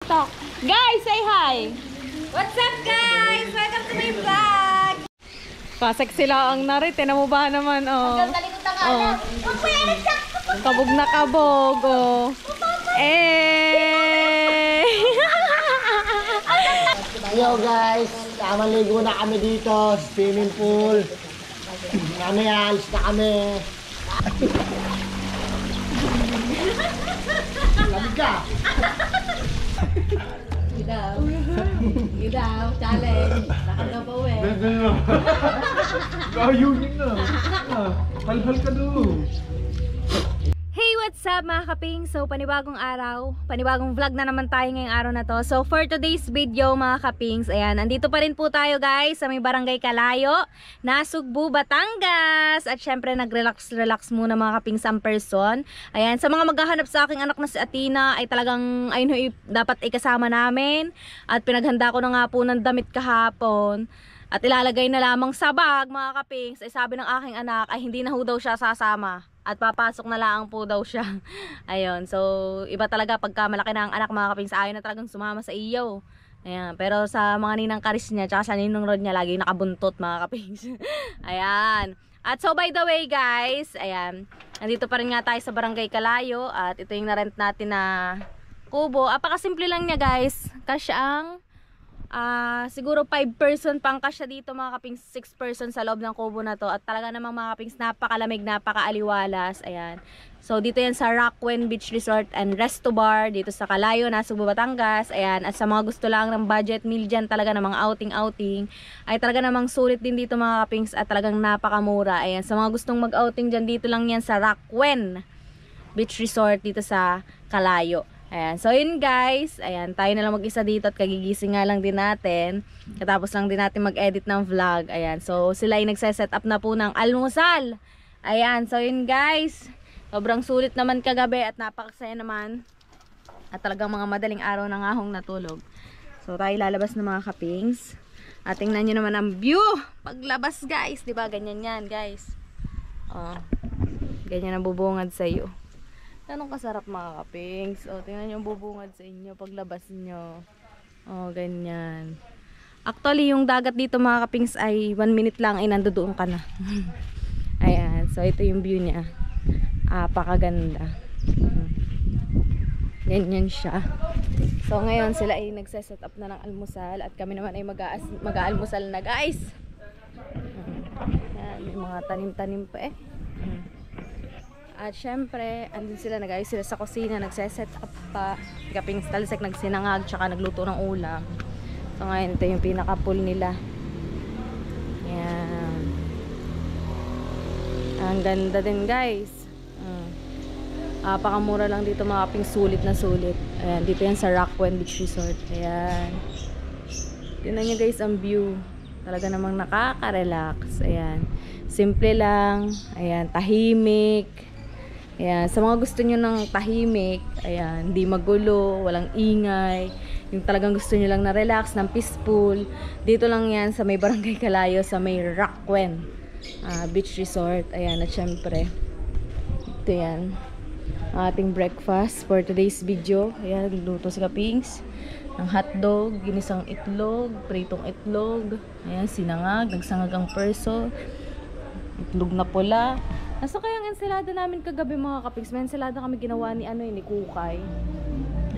TikTok. Guys, say hi! What's up guys? Welcome to my vlog! Pasek sila ang narit. Tinan mo ba naman, oh. Hanggang talikod na kanan. Kabog na kabog, oh. Eh! Yo guys, maligo na kami dito, swimming pool. Mamaya alis na kami. Lamig ka. Gidaw, challenge. Lakad na pa uwi. Ayunin na. Halhal ka doon. Hey, what's up mga kaping? So, panibagong araw, panibagong vlog na naman tayo ngayong araw na to. So, for today's video mga kapings, ayan, nandito pa rin po tayo guys sa may barangay Kalayo, Nasugbu, Batangas. At syempre, nag-relax muna mga kapings ang person. Ayan, sa mga maghahanap sa aking anak na si Athena, ay talagang, ayun, dapat ikasama namin. At pinaghanda ko na nga po ng damit kahapon. At ilalagay na lamang sa bag mga kapings. Ay sabi ng aking anak ay hindi na ho daw siya sasama. At papasok na lang po daw siya. Ayun, so iba talaga pagka malaki na ang anak mga kapings. Ayaw na talagang sumama sa iyo. Ayan, pero sa mga ninang karis niya tsaka sa ninong rod niya lagi nakabuntot mga kapings. Ayan. At so by the way guys, ayan, nandito pa rin nga tayo sa barangay Kalayo. At ito yung na-rent natin na kubo. Apakasimple lang niya guys. Kasya ang siguro 5 person pang kasya dito mga kapings, 6 person sa loob ng kubo na to. At talaga namang mga kapings, napakalamig, napakaaliwalas. Ayan. So dito yan sa Rockwen Beach Resort and Resto Bar dito sa Kalayo, Nasugbu, Batangas. Ayan. At sa mga gusto lang ng budget meal dyan, talaga namang outing ay talaga namang sulit din dito mga kapings. At talagang napakamura. Ayan. Sa mga gustong mag-outing dyan, dito lang yan sa Rockwen Beach Resort dito sa Kalayo. Ayan, so yun guys, ayan, tayo na lang mag-isa dito at kagigising nga lang din natin. Katapos lang din natin mag-edit ng vlog. Ayan, so sila ay nagse-set up na po ng almusal. Ayan, so yun guys, sobrang sulit naman kagabi at napakasaya naman. At talagang mga madaling araw na nga hong natulog. So tayo lalabas na mga kapings. At tingnan nyo naman ang view paglabas guys, diba? Ganyan yan guys. Ganyan ang bubungad sa'yo. Ganong kasarap mga kapings. O, tingnan nyo yung bubungad sa inyo paglabas nyo. O, ganyan. Actually, yung dagat dito mga kapings ay 1 minute lang ay nandoon ka na. Ayan. So, ito yung view niya. Apakaganda. Ganyan siya. So, ngayon sila ay nagse-set up na ng almusal. At kami naman ay mag-aalmusal na guys. Ayan, may mga tanim-tanim pa eh. At syempre, andun sila, nag-ayos sila sa kusina, nagse-set up pa. Kaping talsek, nagsinangag, tsaka nagluto ng ulam. So ngayon, ito yung pinaka-pool nila. Yan. Ang ganda din guys. Pakamura lang dito mga kaping, sulit na sulit. Ayan, dito yan sa Rockwen Beach Resort. Ayan. Tingnan nyo guys ang view. Talaga namang nakaka-relax. Ayan. Simple lang. Ayan, tahimik. Ayan, sa mga gusto nyo ng tahimik, ayan, hindi magulo, walang ingay, yung talagang gusto nyo lang na relax, ng peaceful, dito lang yan sa may barangay Kalayo, sa may Rockwen Beach Resort. Ayan, at syempre, ito yan, ating breakfast for today's video. Ayan, nagluto si Kapings ng hotdog, ginisang itlog, pritong itlog, ayan, sinangag, nagsangag ang perso, itlog na pula. Nasa kaya ang ensalada namin kagabi mga kapings. May ensalada kami ginawa ni ni Kukay.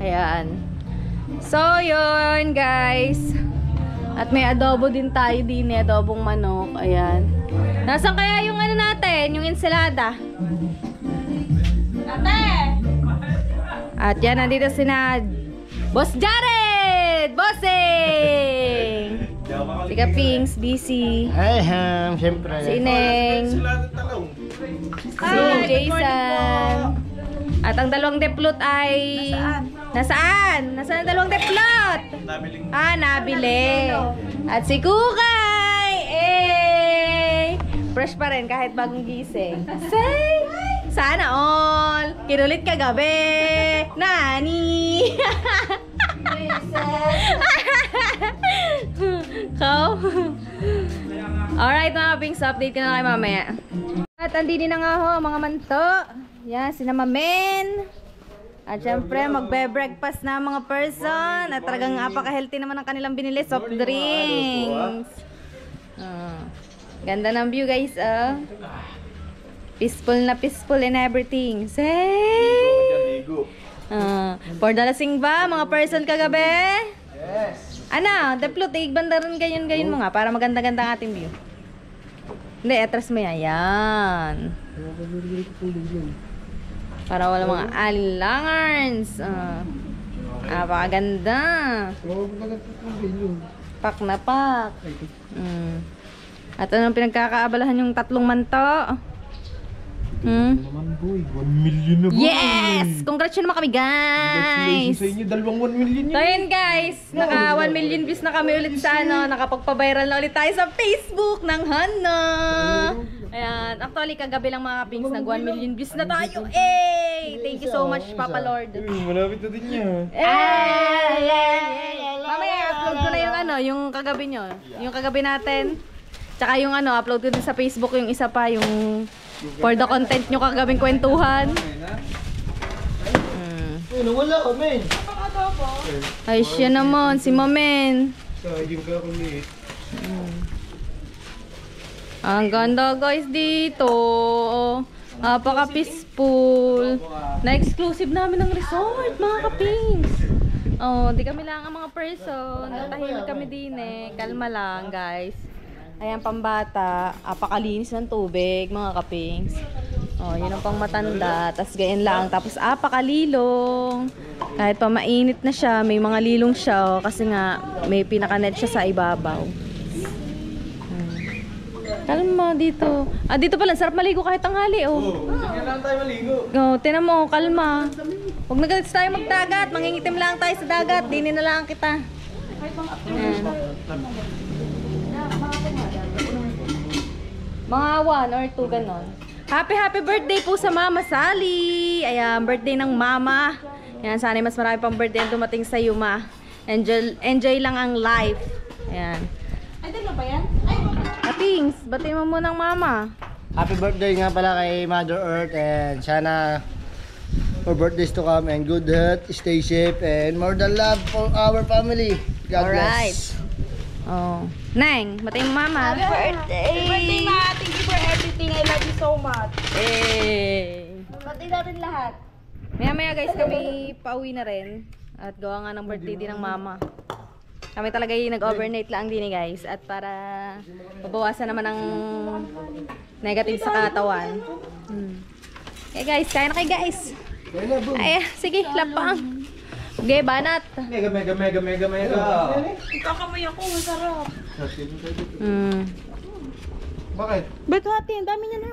Ayan. So yun guys. At may adobo din tayo din, adobong manok. Ayan. Nasaan kaya yung natin, yung ensalada? Ate! At yan, nandito sina Boss Jared! Bossing! Si Kapings, busy. Hey, siyempre. Si Ineng. Si Jason. At ang dalawang deplot ay nasaan? Nasaan ang dalawang deplot? Nabili. At si Kukay, fresh pa rin kahit bagong gising. Say, sana all. Kinulit kagabi. Nani. Kau? Alright mga kapings, update ka na kayo mamaya. At andini na nga ho mga manto. Yan, sina Mamen. At syempre, magbe-breakfast na mga person. At talagang apaka-healthy naman ang kanilang binili. Soft drinks. Ganda ng view guys. Peaceful na peaceful and everything. Say! For the lasing ba mga person kagabi? Yes. Ano, Deplot, igbanda rin gayon mo nga para maganda-ganda ang ating view. Hindi, atras mo yan. Yan. Para wala mga alilangans. Napakaganda. Pak na pak. At anong pinagkakaabalahan yung tatlong manto? Naman boy, 1 million na boy. Yes! Congrats naman kami guys! Congratulations sa inyo, dalawang 1 million So yun guys, naka 1 million views na kami ulit sa nakapagpa-viral na ulit tayo sa Facebook ng Hana. Ayan, actually kagabi lang mga kapings, nag 1 million views na tayo. Thank you so much Papa Lord. Malapit na din niya. Mamaya upload ko na yung kagabi nyo. Yung kagabi natin. Tsaka yung upload ko din sa Facebook yung isa pa, yung for the content nyo kagabing kwentuhan. Wala ko, men. Ay, siya naman, si Mamen. Sayang ka kulit. Ang ganda guys dito. Napaka-peaceful. Na-exclusive namin ng resort, mga kapings. Di kami lang ang mga person. Tahimik kami din eh. Kalma lang guys. Ayan, pambata. Apakalinis ng tubig, mga kapings. Yun ang pang matanda. Tapos gayon lang. Tapos apakalilong. Kahit pa mainit na siya, may mga lilong siya. Kasi nga, may pinakanet siya sa ibabaw. Kalma dito. Dito pala, sarap maligo kahit tanghali, Tingnan lang tayo maligo. Tinan mo, kalma. Huwag na galit tayo magdagat. Mangingitim lang tayo sa dagat. Dinin na lang kita. Ayan. Mga 1 or 2 ganon. Happy birthday po sa Mama Sally. Ayan, birthday ng mama. Ayan, sana mas marami pang birthday ang dumating sa iyo, ma. Enjoy lang ang life. Ayan. Ay, dito ba yan? Kapings, batiin mo muna ng mama. Happy birthday nga pala kay Mother Earth and sana for birthdays to come and good health, stay safe and more than love for our family. God bless. Neng, batiin mo mama. Happy birthday, ma! Thank you for everything. I love you so much. Pati natin lahat. Maya guys, kami pauwi na rin. At gawa nga ng birthday din ng mama. Kami talaga yung nag-overnight lang din guys. At para mabawasan naman ang negative sa katawan. Okay guys, kaya na kayo guys. Ay, sige, lapang. Okay, banat. Mega. Kakamay ako, masarap. Bakit? Ba't hati? Ang dami niya na.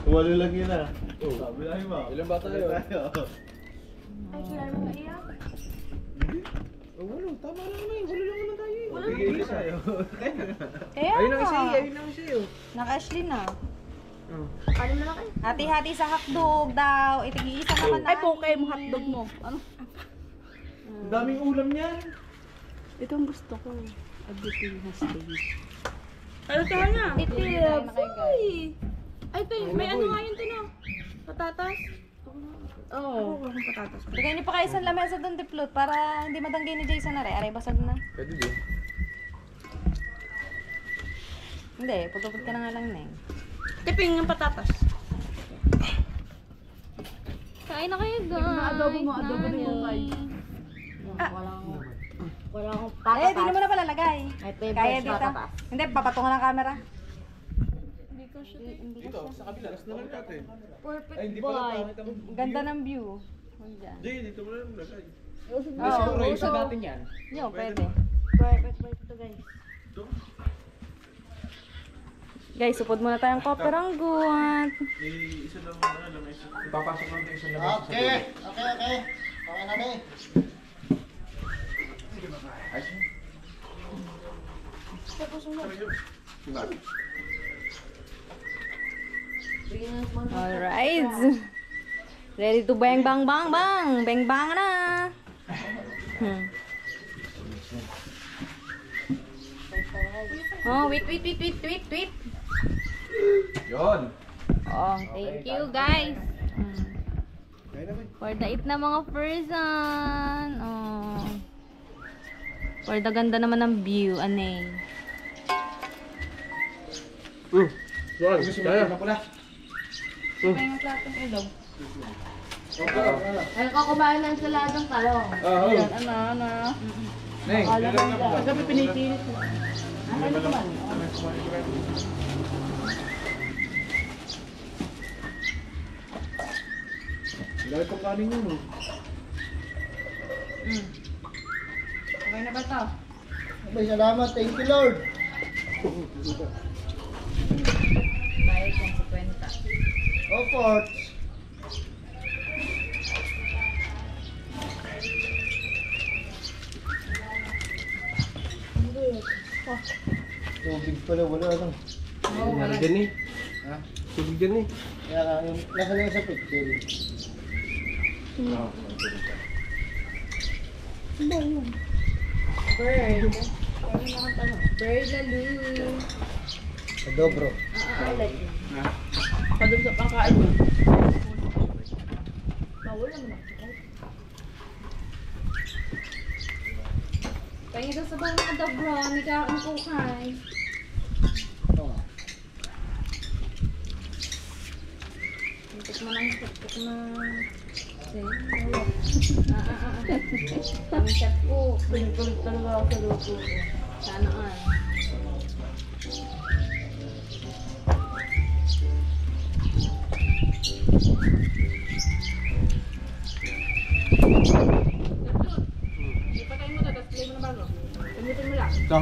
Walo lang yun ah. Sabi lang ba? Ilan ba tayo? Ay, kailan mo naiyak? Walo, tama lang naman. Walo lang naman tayo. Walo lang tayo. Kaya Ayun ang isa. Naka-Ashley na. Ano na lang kayo? Hati-hati sa hotdog daw. Itig-iisa naman na. Ay, pokay mo hotdog mo. Ano? Ang daming ulam niyan. Ito ang gusto ko. Everything has to be. Ano ito na? Ito Kain na kayo, guys. Ay, ito may ano nga yun ito na? Patatas? Oo. Oh. Walang patatas. Bigay niyo pa kayo isang lamesa doon, Diplot, para hindi madanggay ni Jason na rin. Aray, basag na. Pwede din. Hindi, putupot ka na nga lang, Neng. Tiping yung patatas. Kain na kayo, guys. Adobo mo na yung guys. Wala akong patatas. Di naman na pala lagay. Kaya dito. Patatas. Hindi, papatungan ng camera. Dito, sa kabila. Tapos naman natin. Perfect Ay, hindi pala pangit ang Ganda ng view. Hindi, dito mo lang lagay. Oo, Isa natin yan. Yo, pwede. Perfect to guys. Guys, supod muna tayong koperangguan. Isa lang lang. Papasok lang tayo sa labas. Okay. Okay na din. Alright. Ready to bang bang bang bang. Bang bang na. Oh, wait. Yun. Oh, thank you guys. For the eat na mga person. Oh. For the ganda naman ng view, anay. Ay, kumain ng saladang talong. Ayan, ano. Neng, Kasi pinipilit mo. dahil kung kanin yun. Okay na ba ito? May salamat. Thank you, Lord. Bayad yung 50. Oh, Fort. Tubig pala, wala lang. Meron dyan eh. Ha? Tubig dyan eh. Kaya nga, yung nasa lang sa picture. Bird. Bird na lu. Dobro. Padum sa pangkain mo. Wala mo na. Pahingi daw sa bang mga dobro, hindi ka ang kukay. Oo nga. Tik mo lang, tik mo. Ang chat ko. Pinupulit talaga ako sa luto ko. Sana all. Ipatay mo na, tapos play mo na bago. Pinutin mo lang. Ito.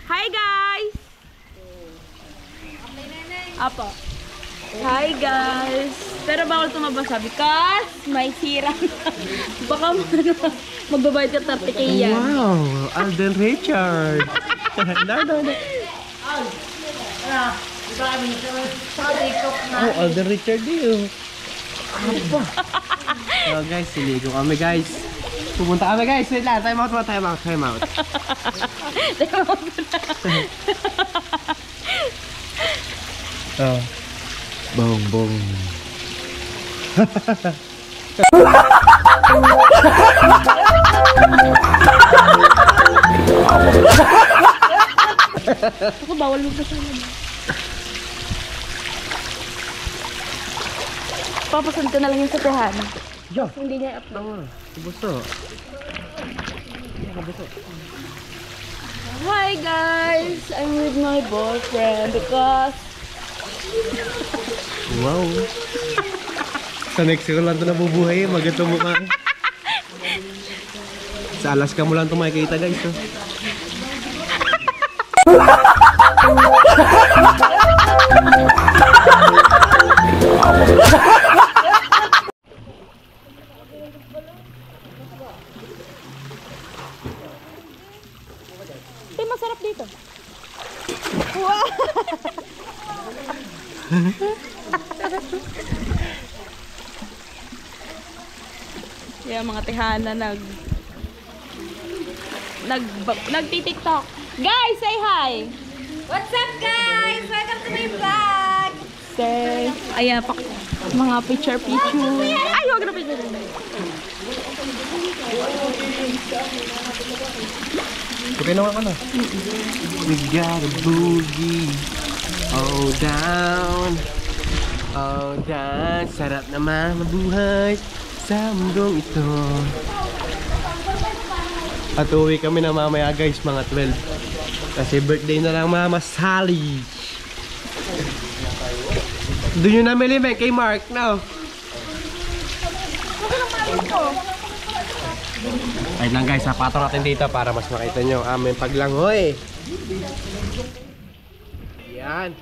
Hi guys! Apo. Hi guys! Pero bawal tumabasa because may sira. Baka magbabayad ka 30k yan. Wow! Alden Richard! No. Oh, Alden Richard yun. Apa? So guys, siligo kami guys. Pupunta kami guys. Wait lang. Time out. Oh. Bong. Ako bawal mo kasama. Papasun ko na lang yung sasahan. Yeah. Hindi niya i-upload. Buso. Hi guys! I'm with my boyfriend because Wow. Sa Mexico lang ito nabubuhay. Magato mo ka. Sa Alaska mo lang ito makikita guys. Oh. masarap dito. Yeah, mga tihana nagti-TikTok. Guys, say hi. What's up guys? Welcome to my vlog. Say, ayan pa mga picture. Ay, wag na picture. Okay naman ka na. We got a boogie. Oh down. Oh down. Sarap naman mabuhay sa mundong ito. At uwi kami na mamaya guys, mga 12. Kasi birthday na lang Mama Sally. Doon yung namili may kay Mark, no? Ayun lang guys, sapatong natin dito para mas makita nyo ang aming paglangoy. Yan.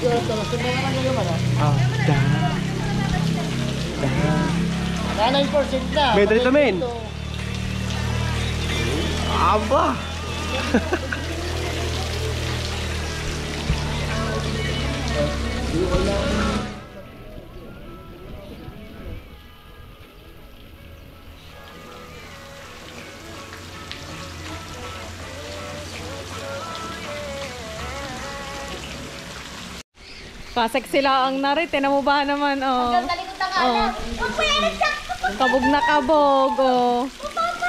Ah, da. Da. 9% na. May dito, men. Aba. Pa-sexy lang ang nari. Tinan mo ba naman, oh. Oh. Kabog na kabog, oh.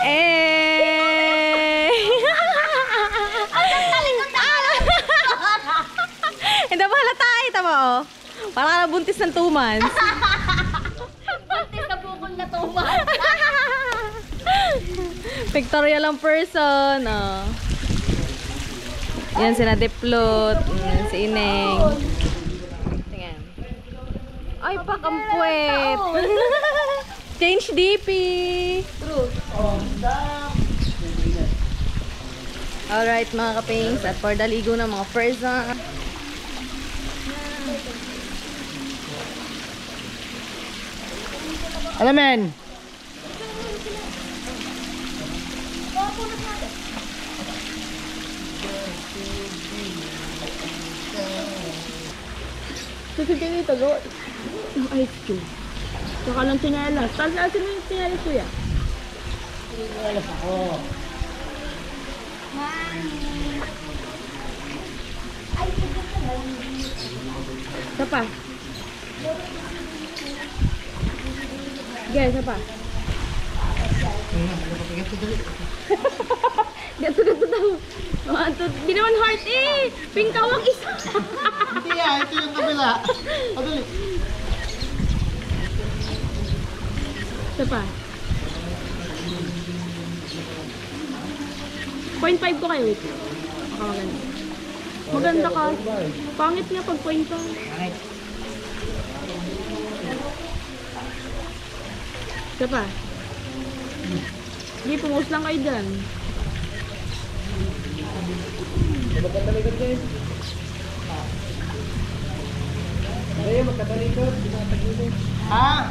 Eh! Hindi ba halata eh, tama, oh. Parang ka nabuntis ng 2 months. Buntis na bukol na 2 months. Pictorial ang person, oh. Yan, sina Diplot. Yan, si Ineng. Tingnan. Ay, pakampwet. Change DP. True. Alright, mga kapings. At for the ligo ng mga person. Alam men. Susunod dito, go. Ang ice cube. Saka lang tsinelas. Tapos asin mo yung tsinelas, kuya. Alas ako. Isa pa. Sige, isa pa. Gato daw. Di naman heart eh. Pink kawang isa. Hindi ito yung kabila. Padali. Isa pa. 0.5 ko kayo. Wait. Baka maganda. Maganda ka. Pangit nga pag 0.5. Isa pa. Sige, pumos lang kayo dyan. Magkatalikod guys. Ay, magkatalikod. Ha?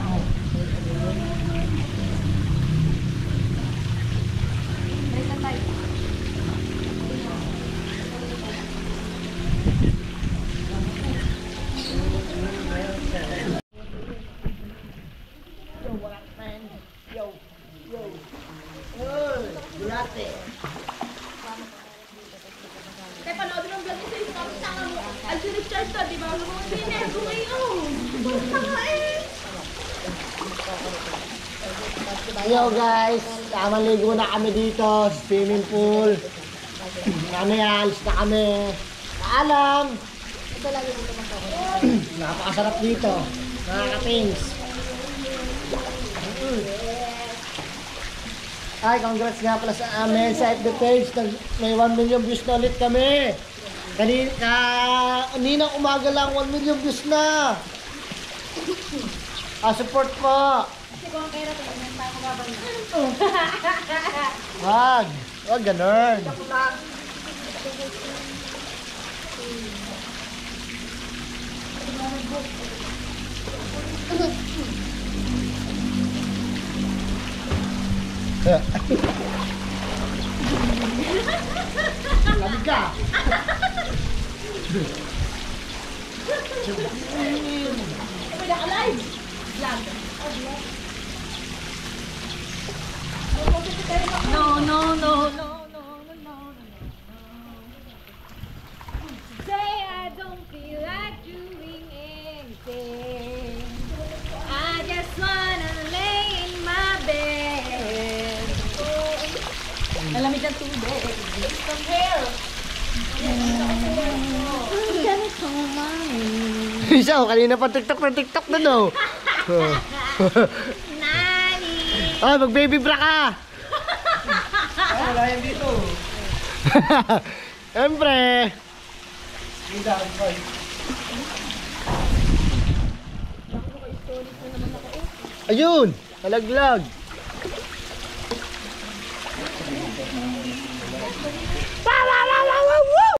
Yo guys, maligo na kami dito, swimming pool. Mamaya alis na kami. Paalam! Napakasarap dito, mga kapings. Ay, congrats nga pala sa amin sa FB page. May 1 million views na ulit kami. Kaninang umaga lang 1 million views na. Support po. Wag ganun. Lamig ka. No, no, no, no, no, no, no. Say I don't feel like doing anything. I just wanna lay in my bed. Malamig ang tubig. From here. Isa, kanina pa TikTok na no. Nani? Ay, mag-baby bra ka. Wala yan dito. Siyempre. Ayun, nalaglag.